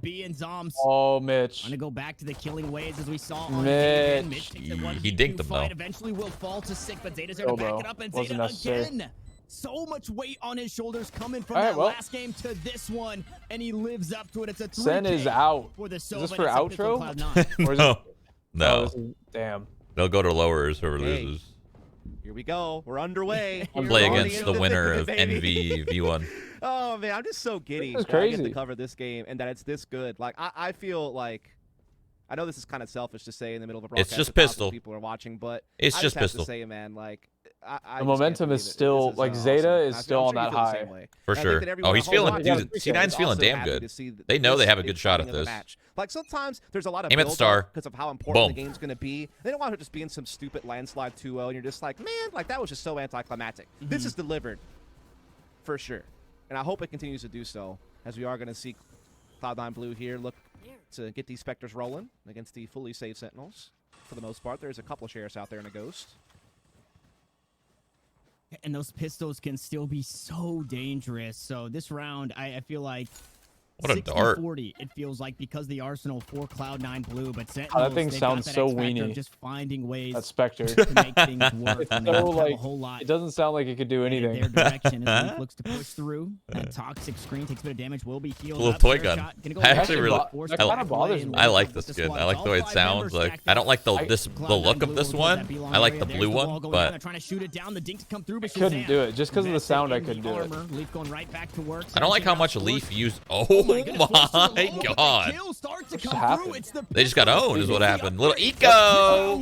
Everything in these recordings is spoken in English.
B and zombs. Oh, Mitch. Gonna go back to the killing ways as we saw on Mitch. He dinked them, though. Eventually will fall to sick, but Zeta's there to back it up, and Zeta again. So much weight on his shoulders coming from that last game to this one, and he lives up to it. It's a 3K. Sen is out. Is this for outro? No. Damn. They'll go to lowers whoever loses. Here we go. We're underway. Play against the winner of NV V1. Oh man, I'm just so giddy. It's crazy. I get to cover this game and that it's this good. Like I feel like, I know this is kind of selfish to say in the middle of a broadcast. It's just pistol. People are watching, but it's just pistol. To say, man, like the momentum is still like Zeta is still on that high. For sure. Oh, he's feeling. Dude, C9's feeling damn good. They know they have a good shot at this. Like sometimes there's a lot of aim at the star because of how important the game's gonna be. They don't want it just being some stupid landslide 2-0, and you're just like, man, like that was just so anticlimactic. This is delivered for sure, and I hope it continues to do so, as we are gonna see Cloud9 Blue here look to get these Spectres rolling against the fully safe Sentinels. For the most part, there's a couple sheriffs out there in a Ghost. And those pistols can still be so dangerous. So this round, I feel like what a dart. 40, it feels like, because the arsenal for Cloud9 Blue, but Sentinels, that thing sounds so weenie. Just finding ways that Spectre to make things work. It's so like, a whole lot. It doesn't sound like it could do anything. Their direction as Leaf looks to push through. That toxic screen takes a bit of damage. Will be healed. Little toy gun. I actually really, I like this skin. I like the way it sounds. Like I don't like the look of this one. I like the blue one, but trying to shoot it down. The dink to come through, but couldn't do it just because of the sound. I couldn't do it. Leaf going right back to work. I don't like how much Leaf used. Oh my god! They just got owned, is what happened. Little eco.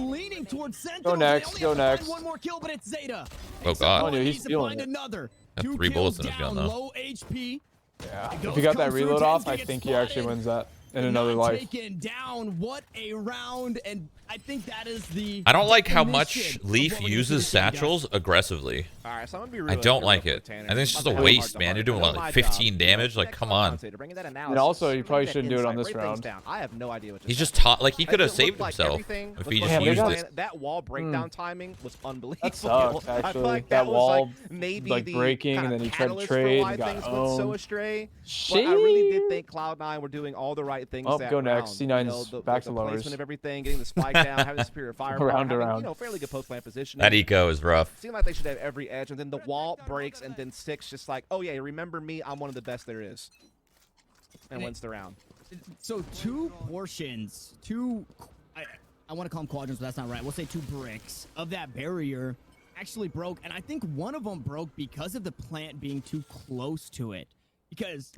Go next. Go next. One more kill, but it's Zeta. Oh god! He's feeling it. Another. 3 bullets in his gun though. Low HP. Yeah. If he got that reload off, I think he actually wins that in another life. Taken down. What a round, and I think that is the. I don't like how much Leaf uses satchels aggressively. All right, so I'm gonna be real. I don't like it. I think it's just a waste, man. You're doing like 15 damage. Like, come on. And also, you probably shouldn't do it on this round. I have no idea what. He's just taught. Like he could have saved himself if he just used it. That wall breakdown timing was unbelievable. That sucks, actually. That wall, like breaking, and then he tried to trade and got owned. So astray. But I really did think Cloud9 were doing all the right things. Oh, go next. C9's back to lowers. Placement of everything, getting the spike down, having the superior firepower, having, fairly good post plant position. That eco is rough. Seemed like they should have every edge, and then the wall breaks, and then Six just like, oh yeah, remember me? I'm one of the best there is, and wins the round. So 2 portions, I want to call them quadrants, but that's not right. We'll say 2 bricks of that barrier actually broke, and I think one of them broke because of the plant being too close to it. Because,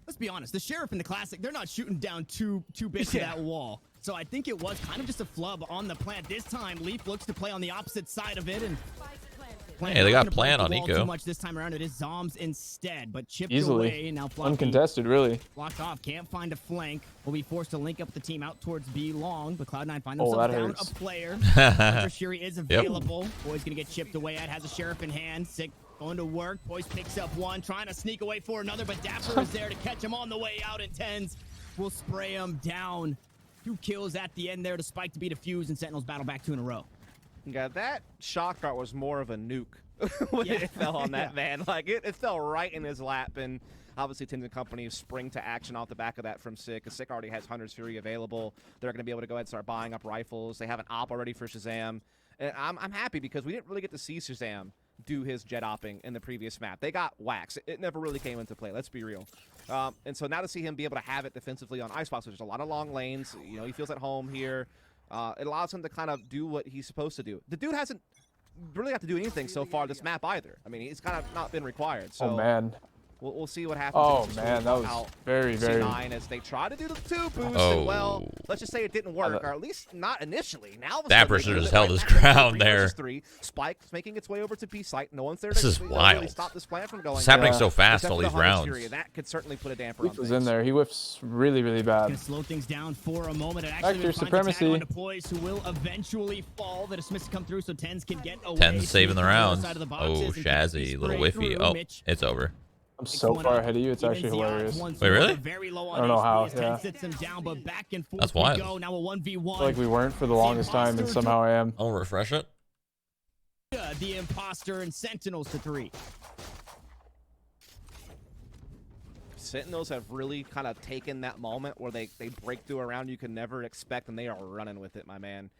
let's be honest, the Sheriff in the Classic, they're not shooting down two bits of that wall. So I think it was kind of just a flub on the plant. This time, Leaf looks to play on the opposite side of it, and hey, they got plant on eco. Too much this time around. It is zombs instead, but chipped easily away. Now uncontested, really. Blocked off. Can't find a flank. Will be forced to link up the team out towards B long, but Cloud9 find themselves down a player. Shuri is available. Boy's gonna get chipped away at. Has a Sheriff in hand. Sick. Going to work. Boys picks up one, trying to sneak away for another, but dapr is there to catch him on the way out, and TENZ will spray him down. 2 kills at the end there to spike to be defused, and Sentinels battle back 2 in a row. Yeah, that shock dart was more of a nuke when it fell on that man. Like, it fell right in his lap, and obviously TENZ and company spring to action off the back of that from Sick, because Sick already has Hunter's Fury available. They're going to be able to go ahead and start buying up rifles. They have an op already for Shazam. And I'm happy because we didn't really get to see Shazam do his jet opping in the previous map. They got wax. It never really came into play. Let's be real. And so now to see him be able to have it defensively on Icebox, which is a lot of long lanes. You know, he feels at home here. It allows him to kind of do what he's supposed to do. The dude hasn't really got to do anything so far this map either. I mean, he's kind of not been required. So oh, man. We'll see what happens. Oh, man, that was very, very... C9 as they try to do the 2 boost, and well, let's just say it didn't work, or at least not initially. Now dapr should have just held his ground there. 3. Spike's making its way over to B site. No one's there to really stop this plan from going. It's happening so fast all these rounds. Fury. That could certainly put a damper on was in there. He whiffs really, really bad. Gonna slow things down for a moment. And actually Vector supremacy. Poised, who will eventually fall. The dismiss come through, so TENZ can get away. TENZ saving the rounds. Oh, Shazzy, little whiffy. Oh, it's over. I'm so far ahead of you, it's actually hilarious. Wait, really? I don't know how, yeah. That's wild. Now a 1v1. I feel like we weren't for the longest time, and somehow I am. I'll refresh it. The imposter and Sentinels to 3. Sentinels have really kind of taken that moment where they break through a round you can never expect, and they are running with it, my man.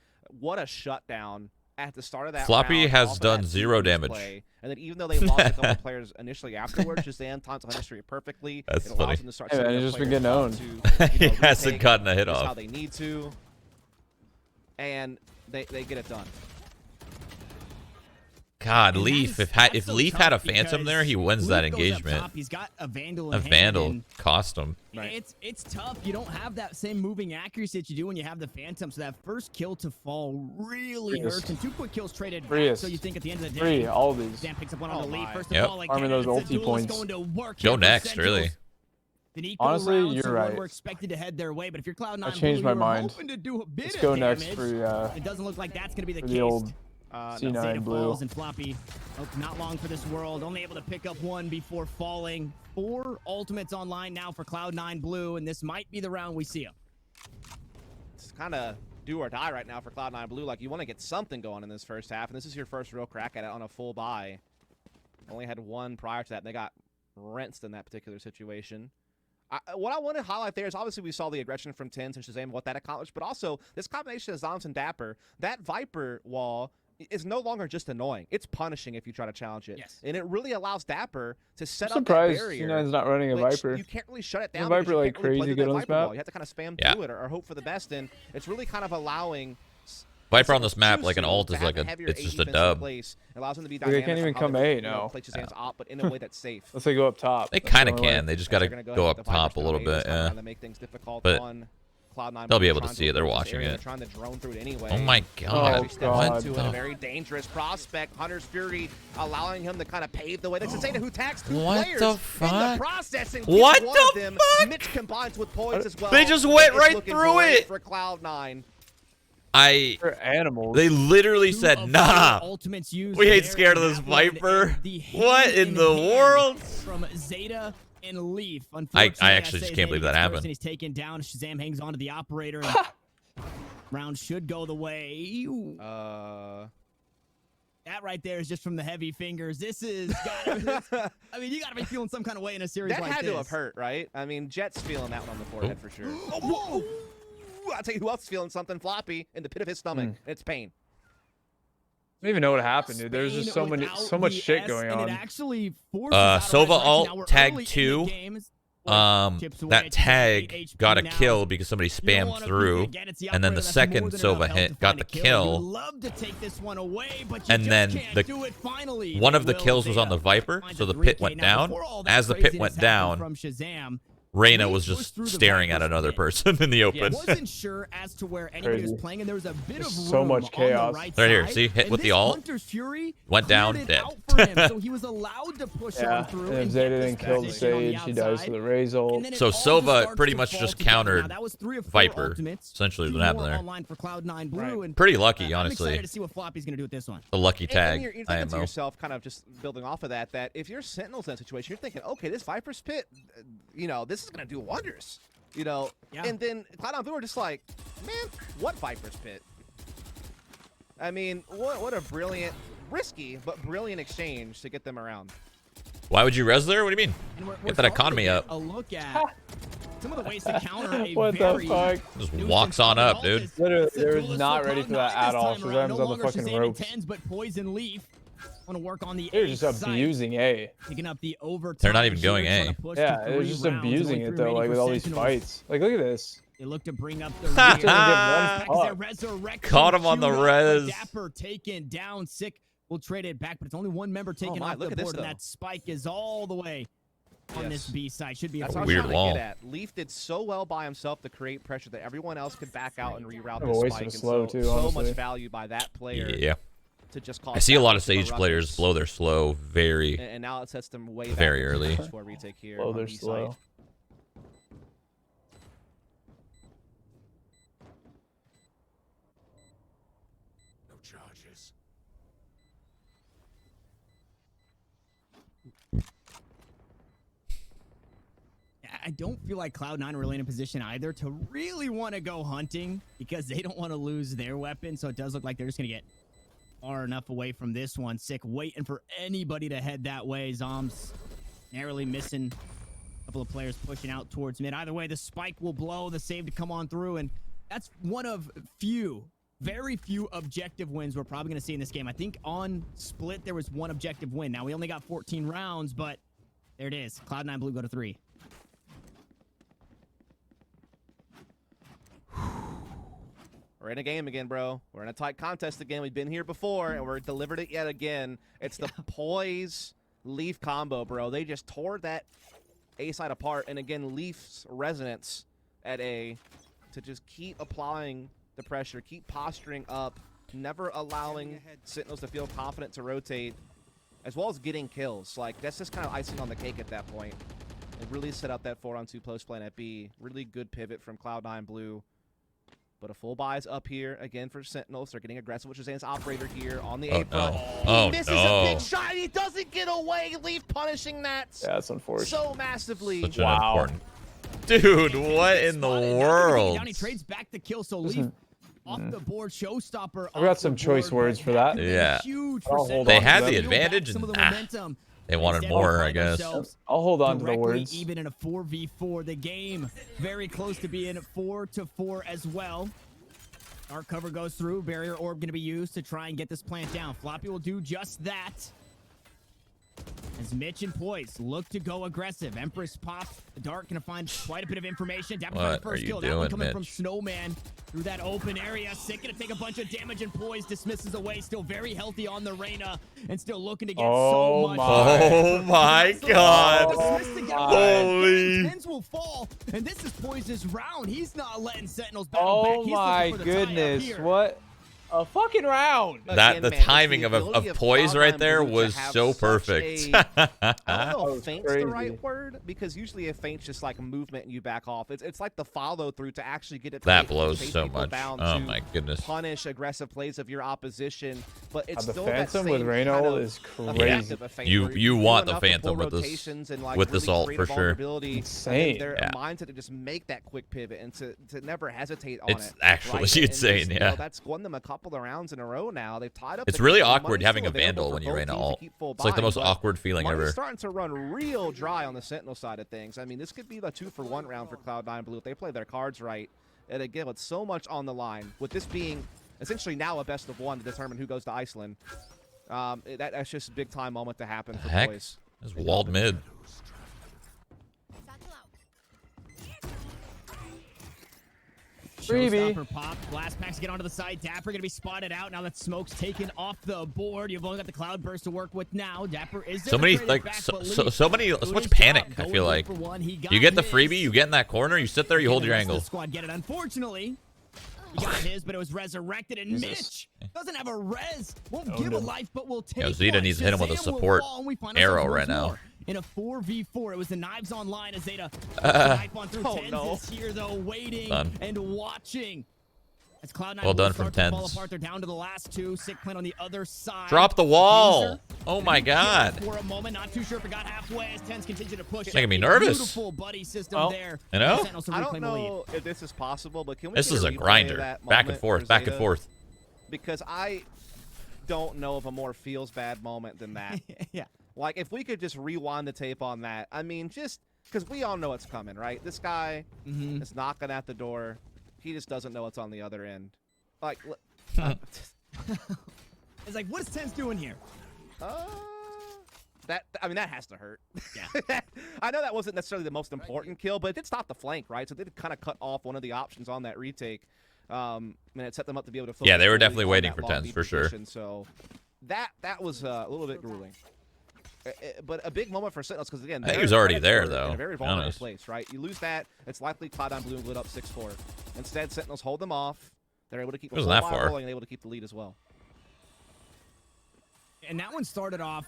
What a shutdown at the start of that Floppy round, has off of done that 0 defense damage. play. And then even though they lost a couple players initially afterwards, shahzam times 100 streak perfectly. That's it allows funny. them to start Hey, man, setting he's up just been players getting up owned. to, He hasn't retake gotten a hit just off. how they need to. And they get it done. God, And Leaf. that's If so Leaf had a tough Phantom there, he because wins that Leaf goes up engagement. top, he's got a Vandal A in hand, Vandal and cost him. Right. it's tough. You don't have that same moving accuracy that you do when you have the Phantom, so that first kill to fall really hurts. And 2 quick kills traded back, so you think at the end of the day, all these. Zam picks up one on the lead. First of Yep. all, like, Arming those it's a ulti duel points. that's going to work Go here for next, Sentinels. really. An equal Honestly, round, you're so right. we're expected to head their way, but if you're Cloud9 I changed Blue, my you were mind. hoping to do a bit Let's of go damage. next for It doesn't look like that's going to be the the case. old Zeta C9 blue. falls and Floppy, not long for this world. Only able to pick up 1 before falling. 4 ultimates online now for Cloud9 Blue, and this might be the round we see him. It's kind of do or die right now for Cloud9 Blue. Like, you want to get something going in this first half, and this is your first real crack at it on a full buy. Only had 1 prior to that, and they got rinsed in that particular situation. What I want to highlight there is obviously we saw the aggression from TENZ and shahzam, what that accomplished, but also this combination of zombs and dapr, that Viper wall is no longer just annoying. It's punishing if you try to challenge it. Yes. And it really allows dapr to set I'm up that surprised barrier. C9's not running a which Viper. You can't really shut it down. The Viper, because you like, can't really play crazy through good that on this Viper wall. map? You have to kind of spam Yeah. through it or hope for the best, and it's really kind of allowing Viper on this map, like an ult, to is have like a a, heavier it's AD just a defense in dub. place. It allows them to be Like, they dynamic can't even on how come they, A now. play shahzam's op, but in a way that's safe. Let's say go up top. They That's the kind of only way. can. They just got to They're gonna go ahead up with the Viper top a little Shinobi bit. this time Yeah. around to make things difficult But on Cloud9. they'll be able to Trying see it. They're avoid this watching area. it. They're trying to drone through it anyway. Oh my God. Step God. into it, a very dangerous prospect. Hunter's Fury allowing him to kind of pave the way. That's Zeta who tags 2 What players the in the fuck? process. And What gets one the of them. fuck? Mitch combines with poised as well. They just went It's right looking through great it. for Cloud9. They're animals. They literally 2 said, of nah. 4 ultimates used We ain't there scared of in this that one, Viper. and the What hand in the hand world? From Zeta and Leaf. I Unfortunately, actually just say can't Zeta believe that gets first happened. And he's taken down. shahzam hangs on to the operator. And round should go the way. That right there is just from the heavy fingers. This is gotta, I mean, you gotta be feeling some kind of way in a series That like had this. to have hurt, right? I mean, Jet's feeling that one on the forehead for sure. Oh, I'll tell you who else is feeling something. Floppy in the pit of his stomach. It's pain. I don't even know what happened, dude. There's just so much shit going And on. it actually forces out a Sova red flag. ult Now we're tag early in the 2. game. Chips away That at 8 tag HP got a now. kill because somebody You don't spammed wanna through, peek again. It's the and then the operator that's second more than Sova enough health hit to got find the a You'd kill, love to take this one away, but you and just then can't do it finally. one They of the will. kills was on the Zeta Viper, finds so a the pit 3K. went Now, down. before all that As the pit craziness went happened down, from shahzam, Reyna Leaf was pushed just through the staring at Viper's another pit. person in the open. Wasn't sure as to where anybody was Crazy. playing, and there was a bit There's of so room much on the chaos. right Right here, side, see? Hit and with the this ult. Hunter's Fury Went down, cleared it dead. out for him, so he was allowed to push on Yeah, through and if and Zeta get this didn't kill the position on the Sage, he dies outside. to the Raze ult. And then it So all just Sova starts pretty to much fall just together. countered Now, that was 3 of 4 Viper. ultimates. Essentially 2 what happened more there. online for Cloud9 Blue, Right. and Pretty lucky, I'm honestly. excited to see what Floppy's gonna do with this one. The lucky And tag, you're thinking to IMO. yourself, kind of just building off of that, that if you're Sentinels in that situation, you're thinking, okay, this Viper's pit, this is going to do wonders. Yeah. And then Cloud9 Blue are just like, man, what Viper's pit? I mean, what a brilliant, risky, but brilliant exchange to get them around. Why would you res there? What do you mean? And we're Get that starting to economy get up. A look at some of the ways to counter a What the very fuck? Just nuisance walks on coming up, all dude. this. Literally, It's the they're duelist not for ready for Cloud9 that at this all. time around. Shazam's No on the longer fucking Shazam and ropes. TENZ, but poison leaf. Want to work on the They're A just site, abusing A. picking up the overtime. They're not even here, going trying A. to push Yeah, to they're 3 just rounds, abusing only it 3 though, remaining like for with all these Sentinels. fights. Like, look at this. They look to bring up the Just rear. gonna get one Their fuck. resurrection Caught him on the queued up, res. Dapr taken down. Sick will trade it back, but it's only 1 member taken my, off look the at this, board, and though. that spike is all the way on this B side. Should be a That's a what I was weird trying wall. to get at. Leaf did so well by himself to create pressure that everyone else could back out and reroute Kind of a this waste spike. of a And slow, so, too, so honestly. much value by that player Yeah. to just cause I see a lot of that much Sage a players ruckus. blow their slow very. And now it sets them way Very back early. for a retake here. Oh, on they're B side. slow. No charges. I don't feel like Cloud9 are really in a position either to really want to go hunting because they don't want to lose their weapon. So it does look like they're just going to get far enough away from this one. Sick waiting for anybody to head that way. Zombs narrowly missing a couple of players pushing out towards mid. Either way, the spike will blow, the save to come on through, and that's one of very few objective wins we're probably going to see in this game. I think on split there was one objective win. Now we only got 14 rounds, but there it is. Cloud9 Blue go to 3. We're in a game again, bro. We're in a tight contest again. We've been here before, and we're delivered it yet again. It's the Poise Leaf combo, bro. They just tore that A side apart, and again, Leaf's resonance at A to just keep applying the pressure, keep posturing up, never allowing Sentinels to feel confident to rotate, as well as getting kills. Like, that's just kind of icing on the cake at that point. It really set up that 4-on-2 post plan at B. Really good pivot from Cloud9 Blue. But a full buy is up here again for Sentinels. They're getting aggressive, which is Zan's operator here on the A front. Oh, he misses a big shot. He doesn't get away. Leaf punishing that. Yeah, that's unfortunate. So massively. Such an important. Dude, what in the world? Down, he trades back the kill, so Leaf off the board. Showstopper. I got some choice words for that. Yeah. Huge they had the advantage, and they wanted more, I guess. I'll hold on to the words. Even in a 4v4, the game very close to being 4-4 as well. Our cover goes through. Barrier orb going to be used to try and get this plant down. Floppy will do just that. As Mitch and Poise look to go aggressive. Empress pops. The Dark going to find quite a bit of information. What are you doing, coming Mitch? From Snowman through that open area. Sick going to take a bunch of damage, and Poise dismisses away. Still very healthy on the Reyna and still looking to get so much. Oh my God. Holy. TENZ will fall, and this is Poise's round. He's not letting Sentinels battle back. Oh my goodness. What? A fucking round. The timing of Poise right there was so perfect. I don't know if feint's the right word, because usually if feint's just like movement and you back off. It's like the follow through to actually get it. That blows so much. Oh my goodness. Punish aggressive plays of your opposition, but it's the still Phantom that with same Reyna kind of is crazy. You want the Phantom with this ult for sure. Insane. Their mindset to just make that quick pivot and to never hesitate on it. It's actually insane. Yeah. That's won them a couple of rounds in a row now. They've tied up. It's really awkward having a Vandal when you Reyna ult. It's like the most awkward feeling ever. It's starting to run real dry on the Sentinel side of things. I mean, this could be the 2-for-1 round for Cloud9 Blue if they play their cards right. And again, with so much on the line, with this being essentially now a best of one to determine who goes to Iceland, that's just a big time moment to happen for Poise. It's walled mid. Showstopper pop. Blast packs get onto the side. dapr going to be spotted out. Now that smoke's taken off the board. You've only got the cloud burst to work with now. dapr is so much panic, I feel like. You get the freebie, you get in that corner, you sit there, you hold your angle. Squad get it. Unfortunately, he got his, but it was resurrected, and Mitch doesn't have a res. Won't give a life, but will take Zeta needs to hit him with a support arrow right now. In a 4v4, it was the knives online as Zeta knife on through. TENZ is here though, waiting and watching. As Cloud9 well done from TENZ. Fall apart. They're down to the last two. Sick plant on the other side. Drop the wall. Oh my God. For a moment, not too sure if it got halfway as TENZ continued to push. Making me nervous. Beautiful buddy system there. You know? I don't know if this is possible, but can we? This is a grinder. Back and forth, back and forth. Because I don't know of a more feels bad moment than that. Yeah. Like, if we could just rewind the tape on that. I mean, just because we all know it's coming, right? This guy is knocking at the door. He just doesn't know what's on the other end. Like, it's like, what is TENZ doing here? I mean, that has to hurt. Yeah. I know that wasn't necessarily the most important kill, but it did stop the flank, right? So it did kind of cut off one of the options on that retake. And it set them up to be able to focus. Yeah, they were definitely waiting for TENZ for sure. So that was a little bit grueling. But a big moment for Sentinels because, again, I think he was already there, though. In a very vulnerable place, right? You lose that, it's likely Cloud9 Blue lit up 6-4. Instead, Sentinels hold them off. They're able to keep rolling and able to keep the lead as well. And that one started off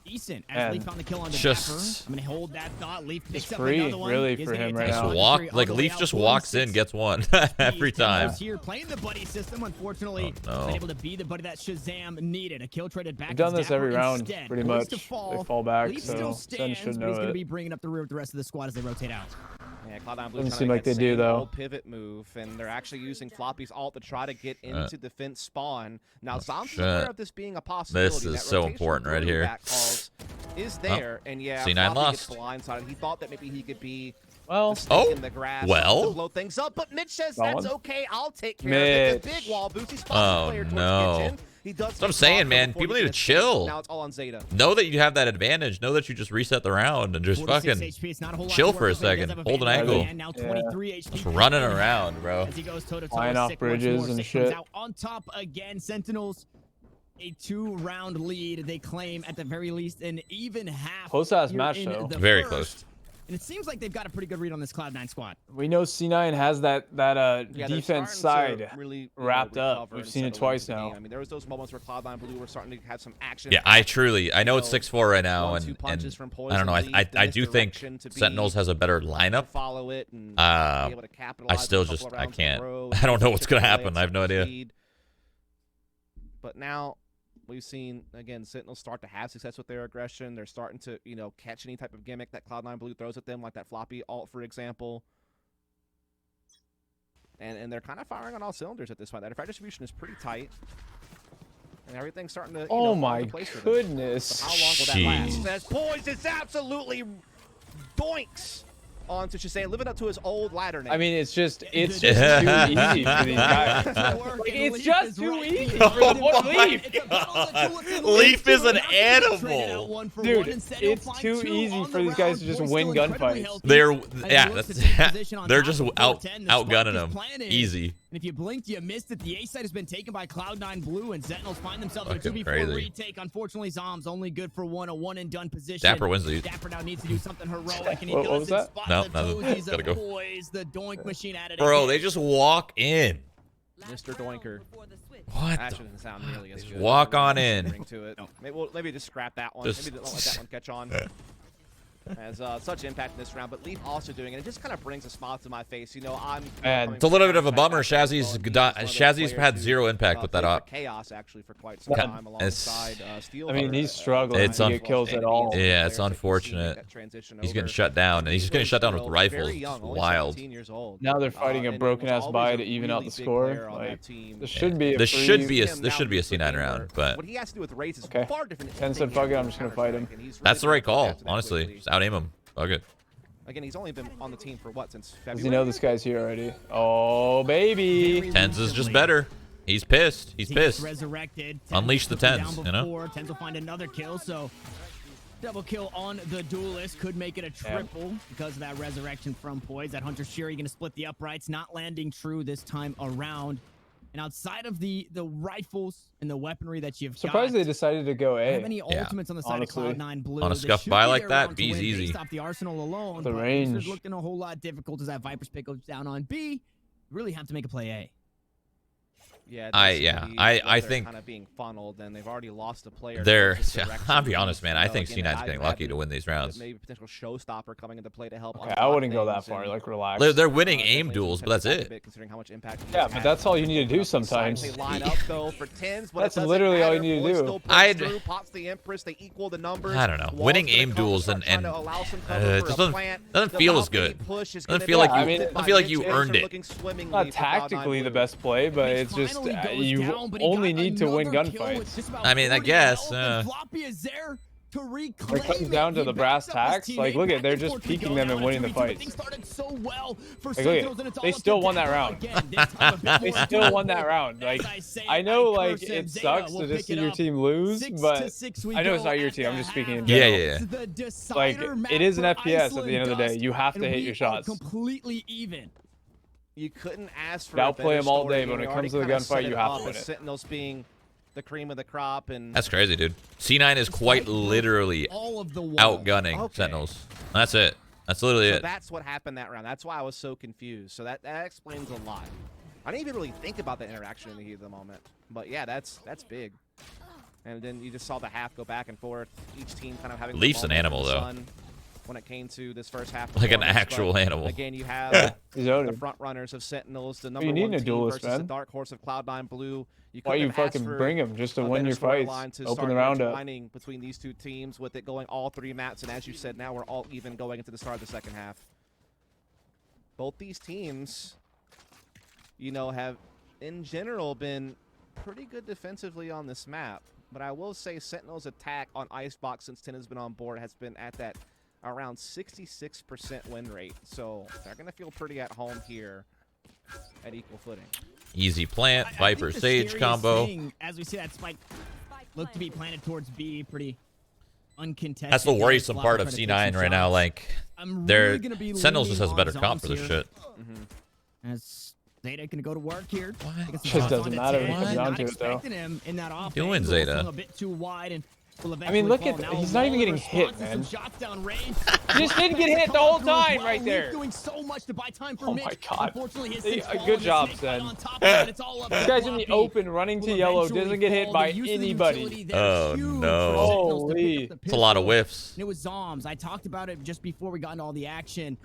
decent as Leaf found the kill on the dapr. I'm gonna hold that thought. Leaf picks up free, another one. really, for him right now. Leaf just walks in, gets one every time. Here playing the buddy system, unfortunately, unable to be the buddy that Shahzam needed. A kill traded back. We've done this every round, pretty much. They fall back, Leaf so still Sen stands, should but know he's gonna it. be bringing up the rear with the rest of the squad as they rotate out. Yeah, Cloud9 Blue doesn't seem like they do, though. Pivot move, and they're actually using Floppy's ult to try to get into defense spawn. Now, zombs is aware of this being a possibility. This is so important right here. is there, and yeah, C9 lost. Gets blindsided. He thought that maybe he could be well, in the grass to blow things up, but Mitch says that's okay. I'll take care of it. The big wall boost. He spots the player towards kitchen. He does. That's what I'm saying, man. People need to chill. Now it's all on Zeta. Know that you have that advantage. Know that you just reset the round and just fucking chill for a second. Hold an angle. Just running around, bro. Flying off bridges and shit. On top again, Sentinels. A 2-round lead. They claim at the very least an even half. Close-ass match, though. Very close. And it seems like they've got a pretty good read on this Cloud9 squad. We know C9 has that defense side really, wrapped up. We've seen it twice now. I mean, there was those moments where Cloud9 Blue were starting to have some action. Yeah, I know it's 6-4 right now, and I don't know. I do think Sentinels has a better lineup. Follow it and I still just I can't. I don't know what's gonna happen. I have no idea. But now we've seen, again, Sentinels start to have success with their aggression. They're starting to, you know, catch any type of gimmick that Cloud9 Blue throws at them, like that floppy ult, for example. And they're kind of firing on all cylinders at this point. That frag distribution is pretty tight. And everything's starting to, oh my goodness. So how long will that last? As Poised is absolutely doinks onto Shahzam, living up to his old ladder name. I mean, it's just too easy for these guys. It's just too easy for Leaf. Leaf is an animal. Dude, it's too easy for these guys to just win gunfights. They're just outgunning them. Easy. And if you blinked, you missed it. The A side has been taken by Cloud9 Blue, and Sentinels find themselves in a 2v4 retake. Unfortunately, Zombs only good for one, a one-and-done position. dapr wins the. dapr now needs to do something heroic, and he what was that? No, nothing. Gotta go. The doink machine added. Bro, they just walk in. Mr. Doinker. What? Actually doesn't sound nearly as good. Walk on in. To it. Maybe just scrap that one. Maybe don't let that one catch on. Has such impact in this round, but Leaf also doing it. It just kind of brings a smile to my face. You know, it's a little bit of a bummer. Shazzy's had zero impact with that op. Chaos actually for quite some time alongside Steel. I mean, he's struggling to get kills at all. Yeah, it's unfortunate. He's getting shut down, and he's just getting shut down with rifles. It's wild. Now they're fighting a broken ass buy to even out the score. Like, this should be a C9 round, but what he has to do with Raze is far different. TENZ said, "Fuck it, I'm just gonna fight him." That's the right call, honestly. Just out-aim him. Fuck it. Again, he's only been on the team for what, since February? Does he know this guy's here already? Oh, baby. TENZ is just better. He's pissed. He's pissed. Resurrected. Unleash the TENZ, you know? TENZ will find another kill, so double kill on the duelist could make it a triple because of that resurrection from Poised. That Hunter Shuri going to split the uprights, not landing true this time around. And outside of the rifles and the weaponry that you've surprised they decided to go A. How many ultimates on the side of Cloud9 Blue? On a scuff buy like that, B's easy. Off the arsenal alone, the range is looking a whole lot difficult as that Viper's pick goes down on B. You really have to make a play A. Yeah, I think kind of being funneled, and they've already lost a player. I'll be honest, man. I think C9's getting lucky to win these rounds. Maybe potential showstopper coming into play to help. Okay, I wouldn't go that far. Like, relax. They're winning aim duels, but that's it. Considering how much impact. Yeah, but that's all you need to do sometimes. They line up though for TENZ, but that's literally all you need to do. Pops the Empress. They equal the numbers. I don't know. Winning aim duels and it doesn't feel as good. Doesn't feel like you earned it. Not tactically the best play, but it's just you only need to win gunfights. I mean, I guess. It comes down to the brass tacks. Like, look at, they're just peeking them and winning the fights. Like, look at, they still won that round. They still won that round. Like, I know, like, it sucks to just see your team lose, but I know it's not your team. I'm just speaking in general. Yeah. Like, it is an FPS at the end of the day. You have to hit your shots. Completely even. You couldn't ask for outplay them all day, but when it comes to the gunfight, you have to win it. Sentinels being the cream of the crop, and that's crazy, dude. C9 is quite literally outgunning Sentinels. That's it. That's literally it. That's what happened that round. That's why I was so confused. So that explains a lot. I didn't even really think about the interaction in the heat of the moment, but yeah, that's big. And then you just saw the half go back and forth. Each team kind of having Leaf's an animal though. When it came to this first half, like an actual animal. Again, you have the front runners of Sentinels, the number one team versus the dark horse of Cloud9 Blue. Why you fucking bring them just to win your fights? Open the round up. Between these two teams, with it going all three maps, and as you said, now we're all even going into the start of the second half. Both these teams, you know, have in general been pretty good defensively on this map. But I will say Sentinel's attack on Icebox since TENZ has been on board has been at that around 66% win rate. So they're going to feel pretty at home here at equal footing. Easy plant, Viper Sage combo. As we see that spike look to be planted towards B, pretty uncontested. That's the worrisome part of C9 right now. Like, Sentinels just has a better comp for this shit. As Zeta gonna go to work here. It just doesn't matter when it comes down to it, though. Doing Zeta. A bit too wide and I mean, look at he's not even getting hit, man. He just didn't get hit the whole time right there. Doing so much to buy time for Oh Mitch. my god. Unfortunately, Good job, Sen. This guy's in the open, running to yellow, doesn't get hit by anybody. Oh no. Holy. It's a lot of whiffs. It was zombs. I talked about it just before we got into all the action.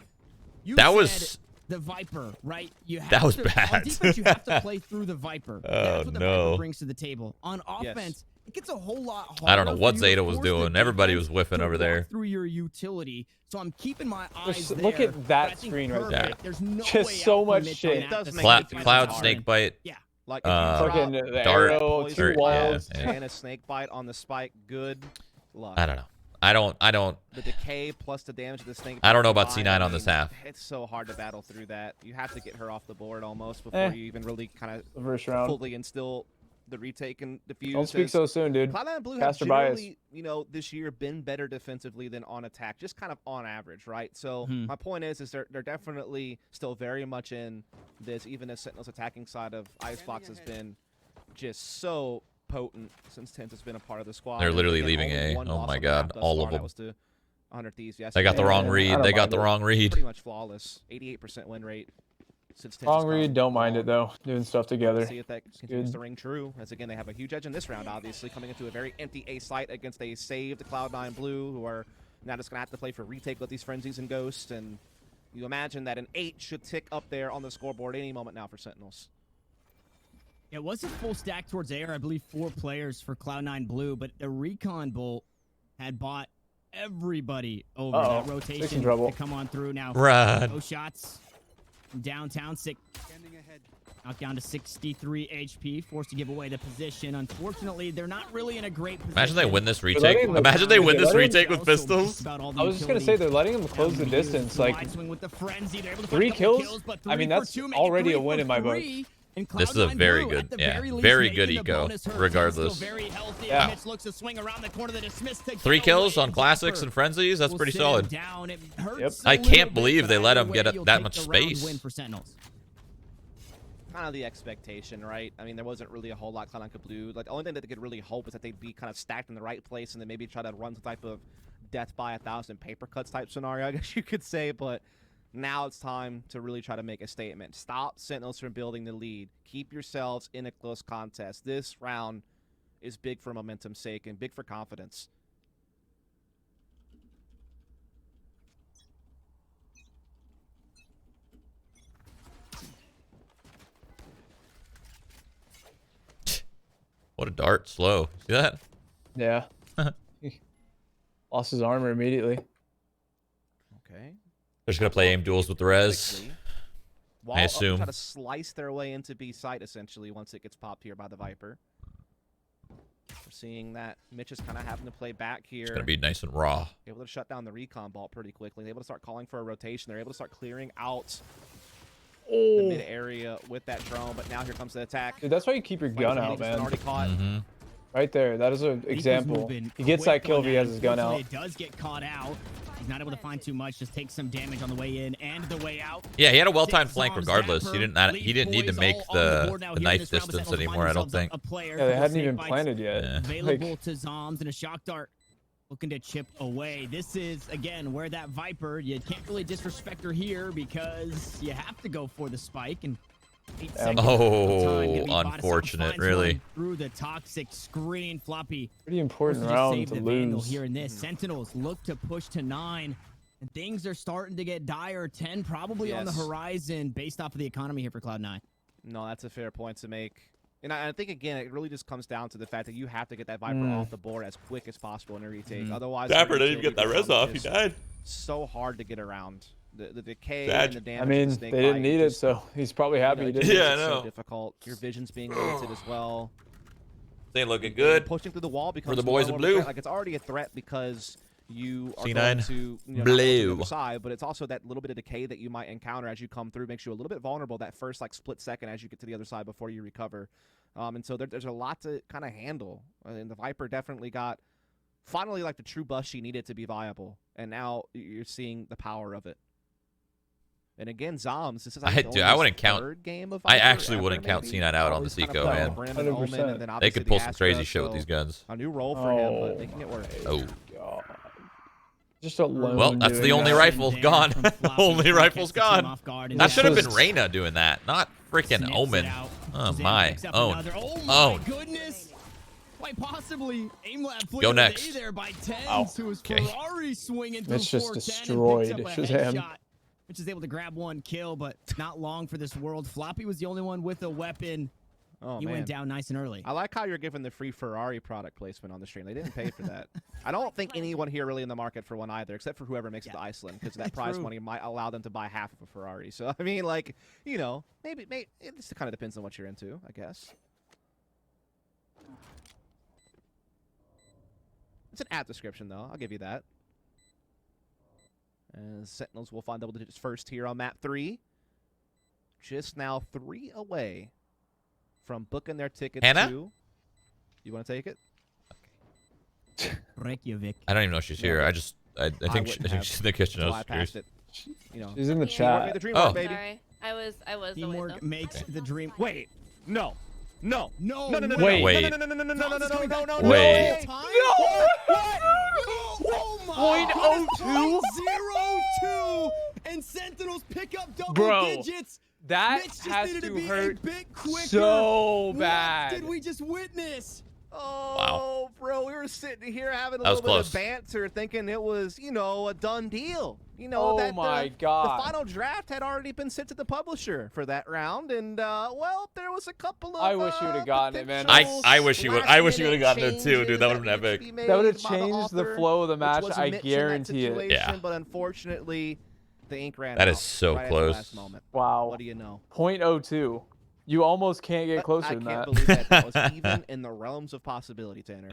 That was the Viper, right? That was bad. On defense, you have to play through the Viper. That's what the Viper no. brings to the table. On offense, it gets a whole lot harder. I don't know what Zeta was doing. Everybody was whiffing over there. Through your utility. So I'm keeping my eyes Just there. look at that screen right there. There's no just way so out much from shit. Mitch on that. Cloud snake bite. Yeah. Like fucking the dart, arrow, two walls, and a snake bite on the spike. Good luck. I don't know. I don't. The decay plus the damage of the snake. I don't know about C9 on this half. It's so hard to battle through that. You have to get her off the board almost before you even really kind of first round fully instill the retake and defuse. Don't speak so soon, dude. CLOUD9 Blue have Caster bias. generally, this year been better defensively than on attack, just kind of on average, right? So my point is they're definitely still very much in this, even as Sentinel's attacking side of Icebox has been just so potent since TENZ has been a part of the squad. They're literally leaving A. Oh my god, all of them. Was to 100 Thieves They got the wrong read. They got the wrong read. Pretty much flawless. 88% win rate. Since Wrong read, don't mind it though. Doing stuff together. See if that continues to ring true. As again, they have a huge edge in this round, obviously, coming into a very empty A site against a saved CLOUD9 Blue, who are now just gonna have to play for retake with these frenzies and ghosts. And you imagine that an 8 should tick up there on the scoreboard any moment now for Sentinels. It wasn't full stack towards air. I believe 4 players for CLOUD9 Blue, but the recon bolt had bought everybody over that rotation to come on through now. Run. No shots. Downtown, sick. Knocked down to 63 HP, forced to give away the position. Unfortunately, they're not really in a great position. Imagine they win this retake. Imagine they win this retake with pistols. I was just gonna say they're letting them close the distance. Like 3 kills. I mean, that's already a win in my book. This is a very good, very good eco, regardless. Yeah. 3 kills on classics and frenzies. That's pretty solid. Yep. I can't believe they let him get that much space. Kind of the expectation, right? I mean, there wasn't really a whole lot CLOUD9 could do. Like, the only thing that they could really hope is that they'd be kind of stacked in the right place and then maybe try to run some type of death by 1,000 paper cuts type scenario, I guess you could say. But now it's time to really try to make a statement. Stop Sentinels from building the lead. Keep yourselves in a close contest. This round is big for momentum's sake and big for confidence. What a dart. Slow. See that? Yeah. Lost his armor immediately. Okay. They're just going to play aim duels with the res. I assume. Try to slice their way into B site, essentially, once it gets popped here by the Viper. We're seeing that Mitch is kind of having to play back here. It's going to be nice and raw. Able to shut down the recon vault pretty quickly. They're able to start calling for a rotation. They're able to start clearing out the mid area with that drone, but now here comes the attack. Dude, that's why you keep your gun out, man. Already caught. Right there. That is an example. He gets that kill if he has his gun out. It does get caught out. He's not able to find too much. Just takes some damage on the way in and the way out. Yeah, he had a well-timed flank regardless. He didn't need to make the knife distance anymore, I don't think. Yeah, they hadn't even planted yet. Yeah. Available to zombs and a shock dart. Looking to chip away. This is, again, where that Viper, you can't really disrespect her here because you have to go for the spike. And 8 seconds unfortunate, really. Through the toxic screen, Floppy. Pretty important round to lose. Here in this. Sentinels look to push to 9. And things are starting to get dire. 10 probably on the horizon based off of the economy here for CLOUD9. No, that's a fair point to make. And I think, again, it really just comes down to the fact that you have to get that Viper off the board as quick as possible in a retake. Otherwise, dapr didn't even get that res off. He died. So hard to get around. The decay and the damage. I mean, they didn't need it, so he's probably happy he didn't. Yeah, I know. So difficult. Your vision's being limited as well. They looking good. Pushing through the wall becomes for the boys in blue. Like it's already a threat because you are C9 going to blue. not go to the side, but it's also that little bit of decay that you might encounter as you come through makes you a little bit vulnerable that first like split second as you get to the other side before you recover. And so there's a lot to kind of handle. And the Viper definitely got finally like the true bust she needed to be viable, and now you're seeing the power of it. And again, zombs. This is I wouldn't count. Game of I Viper actually ever, wouldn't count maybe. C9 out on Always the kind Seco, of man. Brim and Omen, and then They obviously could the pull some crazy Astra, shit with so these guns. a new role for him, but making it work. Oh. God. Just a lone Well, that's doing the only that. rifle gone. Only rifle's gone. That should have been just- Reyna doing that, not freaking Omen. Oh my. Own. Oh my goodness. Quite possibly AimLab Go next. day there by TENZ, Ow. who was Okay. Ferrari swinging through Mitch just 410 and picks up a destroyed Shazam. headshot. Mitch is able to grab one kill, but not long for this world. Floppy was the only one with a weapon. Oh, He man. went down nice and early. I like how you're giving the free Ferrari product placement on the stream. They didn't pay for that. I don't think anyone here really in the market for one either, except for whoever makes it to Iceland, because that prize True. money might allow them to buy half of a Ferrari. So, I mean, like, maybe it just kind of depends on what you're into, I guess. It's an app description, though. I'll give you that. And Sentinels will find double digits first here on map 3. Just now 3 away from booking their tickets Hannah? to... You want to take it? Reykjavik. I don't even know if she's here. I think she's in the kitchen. I Until I was passed curious. it. You know. She's in the Teamwork made chat. the dream Oh. work, baby. Sorry, I was away Teamwork though. makes the dream. Wait, no. No. No, no, no, no, Wait. Wait. no, no, no, no, no, no, no, no, no, no, no, no, Wait. no. Oh my! 0.02 and Sentinels pick up double Bro, digits. That Mitch just has needed to be hurt a bit quicker. so What bad. did we just witness? Oh, bro, we were sitting here having a That was little bit of close. banter, thinking it was, a done deal. Oh my God. The final draft had already been sent to the publisher for that round, and well, there was a couple of. I wish you would've gotten it, man. I wish you would. I wish you would have gotten it too, dude. That would have been epic. That would have changed the flow of the match. I guarantee it. Yeah. But unfortunately, the ink ran out. That is so right at the close. last moment. Wow. What do you know? 0.02. You almost can't get closer I than can't that. believe that was even in the realms of possibility, Tanner.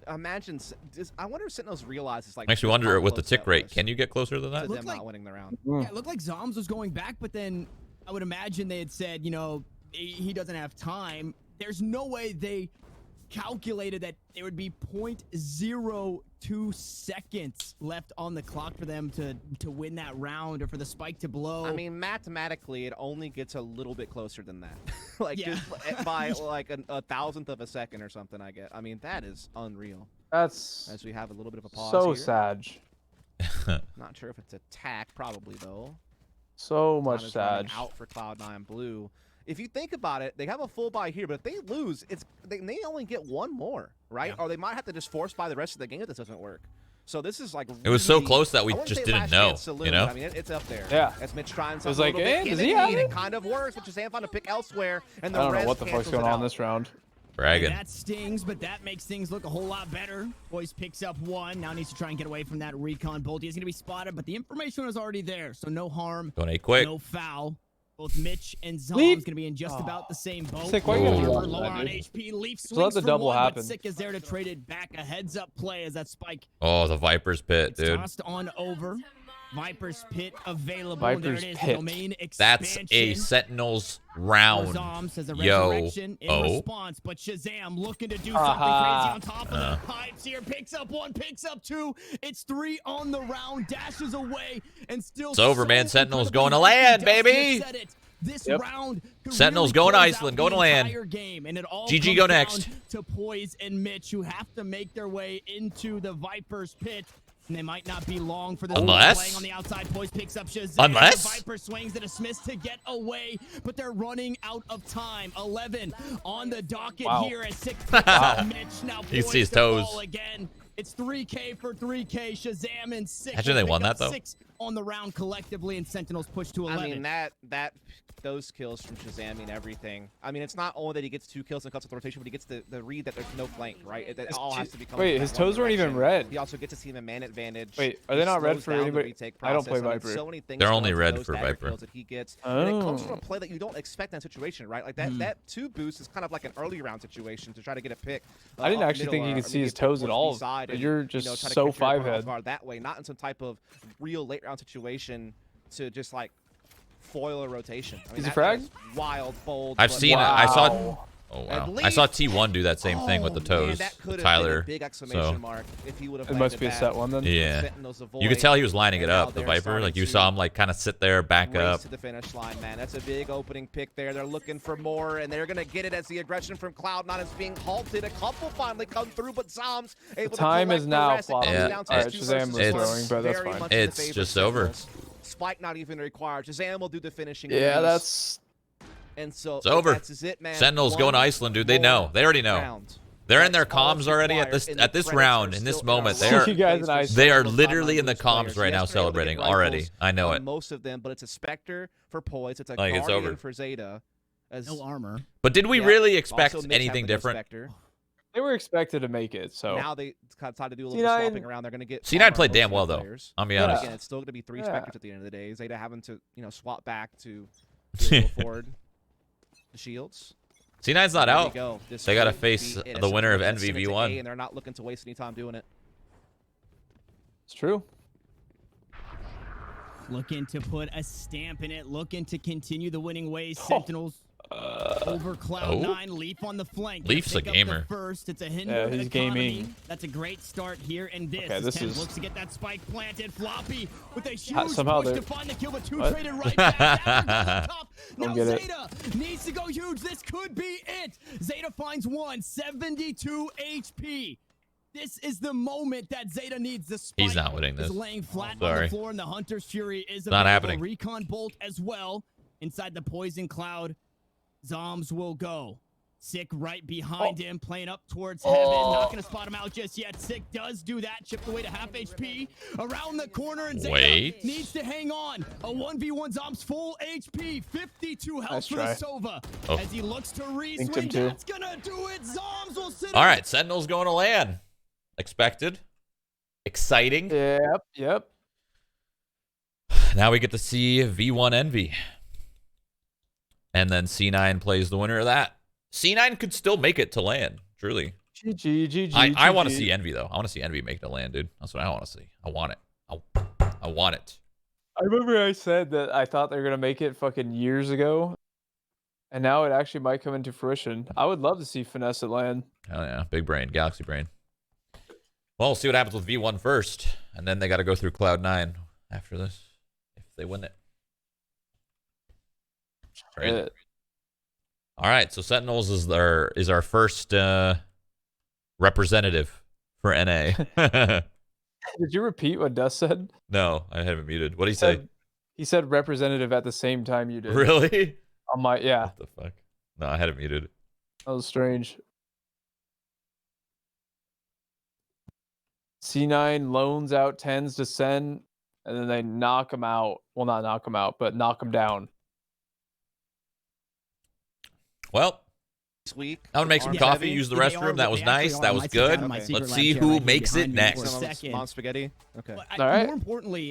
Imagine, I wonder if Sentinels realizes like. Makes you just wonder how with the close tick that rate. was Can you get closer than to that? them Looked not like- winning the round. Yeah, it looked like Zombs was going back, but then I would imagine they had said, he doesn't have time. There's no way they calculated that there would be 0.02 seconds left on the clock for them to win that round or for the spike to blow. I mean, mathematically, it only gets a little bit closer than that. Like, Yeah. just by like a thousandth of a second or something, I get. I mean, that is unreal. That's As we have a little bit of a pause so here. sad. Not sure if it's attack, probably, though. So Time much is running sad. out for Cloud9 Blue. If you think about it, they have a full buy here, but if they lose, they may only get one more, right? Yeah. Or they might have to just force buy the rest of the game if this doesn't work. So this is like It was so really- close that we I wouldn't just say didn't last know, chance saloon, you know? but I mean, it's up there. Yeah. As Mitch trying was something like, a little eh, bit does he gimmicky, have and it? it kind of works, but Shazam found to pick elsewhere, and the I don't know res what the fuck's cancels going it on out. this round. Bragging. That stings, but that makes things look a whole lot better. Boys picks up one. Now needs to try and get away from that recon bolt. He's going to be spotted, but the information was already there, so no harm, Going 8 quick. no foul. Both Mitch and Zombs Leaf. going to be in just about the same boat. Sick, why you gotta Lower do that, on dude? HP. Leaf Just let swings the for double one, happen. but Sick is there to trade it back. A heads-up play as that spike Oh, the Viper's pit, it's dude. tossed on over. Viper's Pit available. Viper's there it is, Pit. the domain That's a expansion. Sentinels round. Zombs has a Yo. resurrection in Oh. response, but Shazam looking to do Aha. something crazy on top of the pipes here. Picks up one, picks up two. It's 3 on the round, dashes away, and still. It's over, so man. Sentinels incredibly going to land, healthy. baby. Dustin said it. This Yep. round could Sentinels really going to close out Iceland, the going to land. entire game, and it all GG comes go down next. to Poised and Mitch, who have to make their way into the Viper's Pit. And they might not be long for this. Unless- Playing on the outside, Poised picks up Shazam. Unless- The Viper swings at a Smith to get away, but they're running out of time. 11 on the docket Wow. here as 6 picks up Mitch. Now You see Poised his to toes. fall again. It's 3K for 3K. Shazam and 6. Imagine they won that, though. 6 on the round collectively, and Sentinels push to 11. I mean, that those kills from shahzam and everything. I mean, it's not only that he gets 2 kills and cuts with the rotation, but he gets the read that there's no flank, right? It all has to become. Wait, his toes weren't even red. He also gets to see the man advantage. Wait, are they not red for anybody? I don't play Viper. So many things They're only red for Viper. That he gets. And it comes from a play that you don't expect in that situation, right? Like that 2 boost is kind of like an early round situation to try to get a pick. I didn't actually think you could see his toes at all. But you're just so 5-head. That way, not in some type of real late round situation to just like foil a rotation. I mean, is he frag? Wild, bold. I've seen it. I saw. Oh wow! I saw T1 do that same thing with the toes. Man, Tyler. Big exclamation mark if he would have it must be a set one then. Yeah. You could tell he was lining it up. The Viper, like you saw him like kind of sit there, back up. To the finish line, man. That's a big opening pick there. They're looking for more, and they're gonna get it as the aggression from Cloud9 is being halted. A couple finally come through, but zombs able the time is now. Yeah. Alright, Shazam was throwing, but that's fine. It's just over. Spike not even required. Shazam will do the finishing. Yeah, that's. And so it's over. That's it, man. Sentinels going to Iceland, dude. They know. They already know. They're in their comms already at this round, in this moment. They are literally in the comms right now celebrating already. I know it. Most of them, but it's a Spectre for Poised. It's a like Guardian for Zeta. No armor. But did we really expect anything different? They were expected to make it, so now they decided to do a little bit swapping around. They're going to get C9 played damn well though. I'll be honest. Again, it's still going to be 3 Spectres at the end of the day. Zeta having to swap back to afford the shields. C9's not out. They got to face the winner of NVV1. And they're not looking to waste any time doing it. It's true. Looking to put a stamp in it. Looking to continue the winning ways. Sentinels over Cloud9. Leaf on the flank. Leaf's a gamer. First, it's a hinder. Yeah, he's gaming. That's a great start here. And this, okay, this is looks to get that spike planted. Floppy with a huge push to find the kill, but 2 traded right back. Now Zeta needs to go huge. This could be it. Zeta finds 1, 72 HP. This is the moment that Zeta needs. The spike. He's not winning this. Is laying flat on the floor, and the Hunter's Fury is not happening. Recon Bolt as well inside the poison cloud. Zombs will go. Sick right behind him, playing up towards heaven. Not going to spot him out just yet. Sick does do that. Chipped away to half HP. Around the corner, and Zeta needs to hang on. A 1v1 Zombs full HP. 52 health for the Sova. As he looks to re-swing, that's going to do it. Zombs will sit. All right, Sentinel's going to land. Expected. Exciting. Yep. Now we get to see V1 Envy. And then C9 plays the winner of that. C9 could still make it to land, truly. I want to see Envy, though. I want to see Envy make it to land, dude. That's what I want to see. I want it. I want it. I remember I said that I thought they were going to make it fucking years ago. And now it actually might come into fruition. I would love to see Finesse at land. Hell yeah. Big brain. Galaxy brain. Well, we'll see what happens with V1 first. And then they got to go through Cloud9 after this. If they win it. Right. All right, so Sentinels is our first representative for NA. Did you repeat what Dust said? No, I haven't muted. What did he say? He said representative at the same time you did. Really? On my What the fuck? No, I had it muted. That was strange. C9 loans out TENZ to SEN, and then they knock him out. Well, not knock him out, but knock him down. Well, I want to make some coffee, use the restroom. That was nice. That was good. Let's see who makes it next. Mom spaghetti. Okay. More importantly,